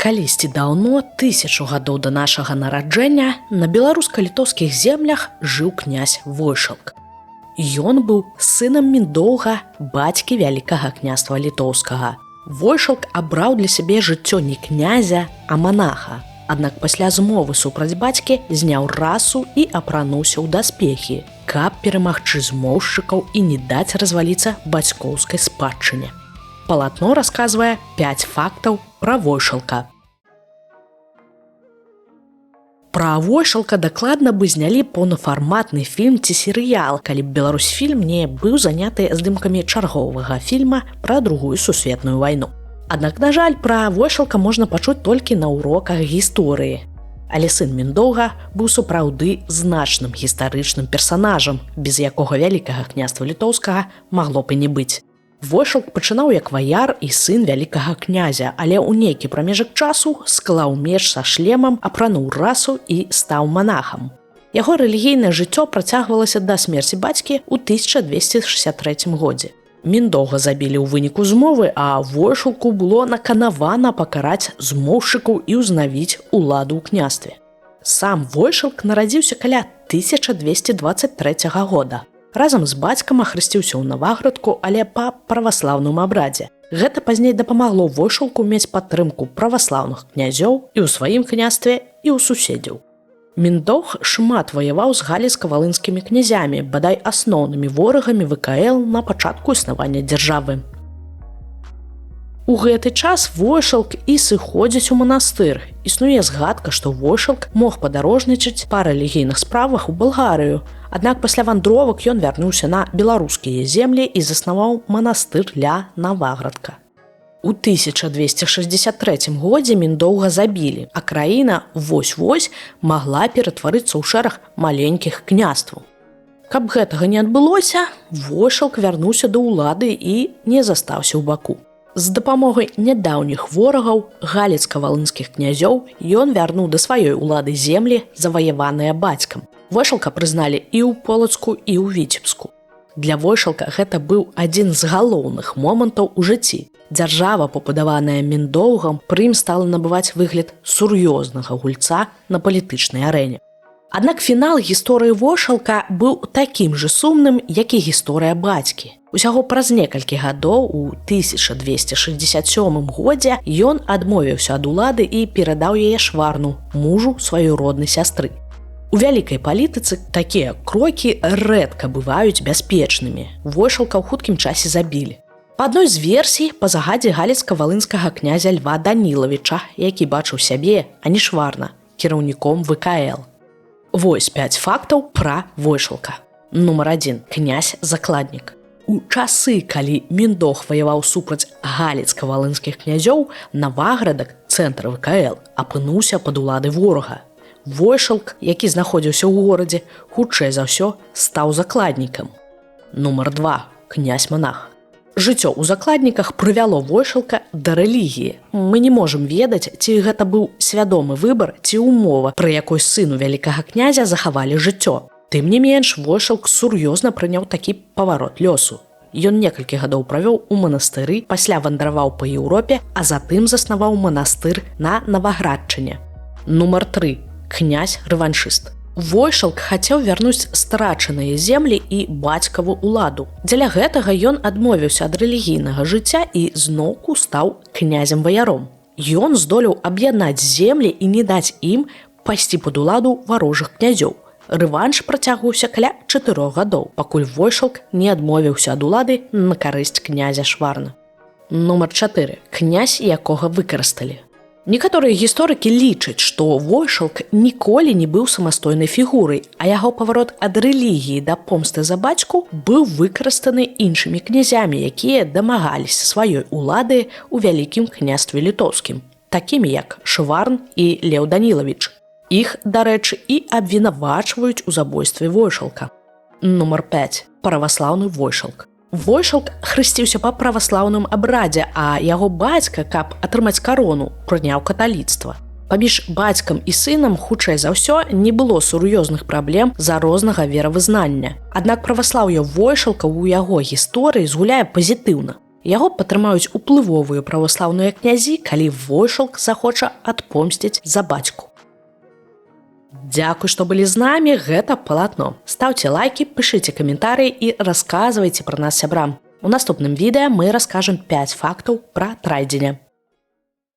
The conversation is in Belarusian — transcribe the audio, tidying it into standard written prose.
Калісьці даўно, 1000 гадоў да нашага нараджэння, на беларуска-літоўскіх землях жыў князь Войшалк. Ён быў сынам Міндоўга, бацькі вялікага княства літоўскага. Войшалк абраў для сябе жыццё не князя, а манаха. Аднак пасля змовы супраць бацькі зняў расу і апрануўся ў даспехі, каб перамагчы змоўшчыкаў і не даць разваліцца бацькоўскай спадчыне. Палатно расказвае 5 фактаў пра Войшалка. Пра Войшалка дакладна бы знялі поўнафарматны фільм ці серыял, калі б Беларусьфільм не быў заняты здымкамі чарговага фільма пра Другую сусветную вайну. Аднак, на жаль, пра Войшалка можна пачуць толькі на уроках гісторыі. Але сын Міндоўга быў сапраўды значным гістарычным персанажам, без якога вялікага княства літоўскага магло б і не быць. Войшалк пачынаў як ваяр і сын вялікага князя, але ў нейкі прамежак часу склаў меч са шлемам, апрануў расу і стаў манахам. Яго рэлігійнае жыццё працягвалася да смерці бацькі ў 1263 годзе. Міндоўга забілі ў выніку змовы, а Войшалку было наканавана пакараць змоўшчыкаў і ўзнавіць уладу ў княстве. Сам Войшалк нарадзіўся каля 1223 года. Разам з бацькам ахрысціўся ў Наваградку, але па праваслаўным абрадзе. Гэта пазней дапамагло Войшалку мець падтрымку праваслаўных князёў і ў сваім княстве, і ў суседзяў. Міндоўг шмат ваяваў з галіцка-валынскімі князямі, бадай асноўнымі ворагамі ВКЛ на пачатку існавання дзяржавы. У гэты час Войшалк і сыходзіць у манастыр. Існуе згадка, што Войшалк мог падарожнічаць па рэлігійных справах у Балгарыю. Аднак пасля вандровак ён вярнуўся на беларускія землі і заснаваў манастыр ля Наваградка. У 1263 годзе Міндоўга забілі, а краіна вось-вось магла ператварыцца ў шэраг маленькіх княстваў. Каб гэтага не адбылося, Войшалк вярнуўся да ўлады і не застаўся ў баку. З дапамогай нядаўніх ворагаў галіцка-валынскіх князёў ён вярнуў да сваёй улады землі, заваяваныя бацькам. Войшалка прызналі і ў Полацку, і ў Віцебску. Для Войшалка гэта быў адзін з галоўных момантаў у жыцці. Дзяржава, пабудаваная Міндоўгам, пры ім стала набываць выгляд сур'ёзнага гульца на палітычнай арэне. Аднак фінал гісторыі Войшалка быў такім жа сумным, як і гісторыя бацькі. Усяго праз некалькі гадоў, у 1267 годзе, ён адмовіўся ад улады і перадаў яе Шварну, мужу сваёй роднай сястры. У вялікай палітыцы такія крокі рэдка бываюць бяспечнымі. Войшалка ў хуткім часе забілі. Па адной з версій, па загадзе галіцка-валынскага князя Льва Данілавіча, які бачыў сябе, а не Шварна, кіраўніком ВКЛ. Вось 5 фактаў пра Войшалка. Нумар 1. Князь-закладнік. У часы, калі Міндоўг ваяваў супраць галіцка-валынскіх князёў, Наваградак, цэнтр ВКЛ, апынуўся пад уладай ворага. Войшалк, які знаходзіўся ў горадзе, хутчэй за ўсё стаў закладнікам. Нумар 2. Князь-манах. Жыццё ў закладніках прывяло Войшалка да рэлігіі. Мы не можам ведаць, ці гэта быў свядомы выбар, ці ўмова, пры якой сыну вялікага князя захавалі жыццё. Тым не менш, Войшалк сур'ёзна прыняў такі паварот лёсу. Ён некалькі гадоў правёў у манастыры, пасля вандраваў па Еўропе, а затым заснаваў манастыр на Наваградчыне. Нумар 3. Князь-рэваншыст. Войшалк хацеў вярнуць страчаныя землі і бацькаву ўладу. Дзеля гэтага ён адмовіўся ад рэлігійнага жыцця і зноўку стаў князем-ваяром. Ён здолеў аб'яднаць землі і не даць ім пайсці пад уладу варожых князёў. Рэванш працягваўся каля 4 гадоў, пакуль Войшалк не адмовіўся ад улады на карысць князя Шварна. Нумар 4. Князь, якога выкарысталі. Некаторыя гісторыкі лічаць, што Войшалк ніколі не быў самастойнай фігурай, а яго паварот ад рэлігіі да помсты за бацьку быў выкарыстаны іншымі князямі, якія дамагаліся сваёй улады ў вялікім княстве літоўскім, такімі як Шварн і Леў Данілавіч. Іх, дарэчы, і абвінавачваюць у забойстве Войшалка. Нумар 5. Праваслаўны Войшалк. Войшалк хрысціўся па праваслаўным абрадзе, а яго бацька, каб атрымаць карону, прыняў каталіцтва. Паміж бацькам і сынам, хутчэй за ўсё, не было сур'ёзных праблем з-за рознага веравызнання. Аднак праваслаўе Войшалка ў яго гісторыі згуляе пазітыўна. Яго падтрымаюць уплывовыя праваслаўныя князі, калі Войшалк захоча адпомсціць за бацьку. Дзякуй, што былі з намі, гэта палатно. Стаўце лайкі, пішыце каментарыі і расказвайце пра нас сябрам. У наступным відэа мы раскажам 5 фактаў пра Трайдзеня.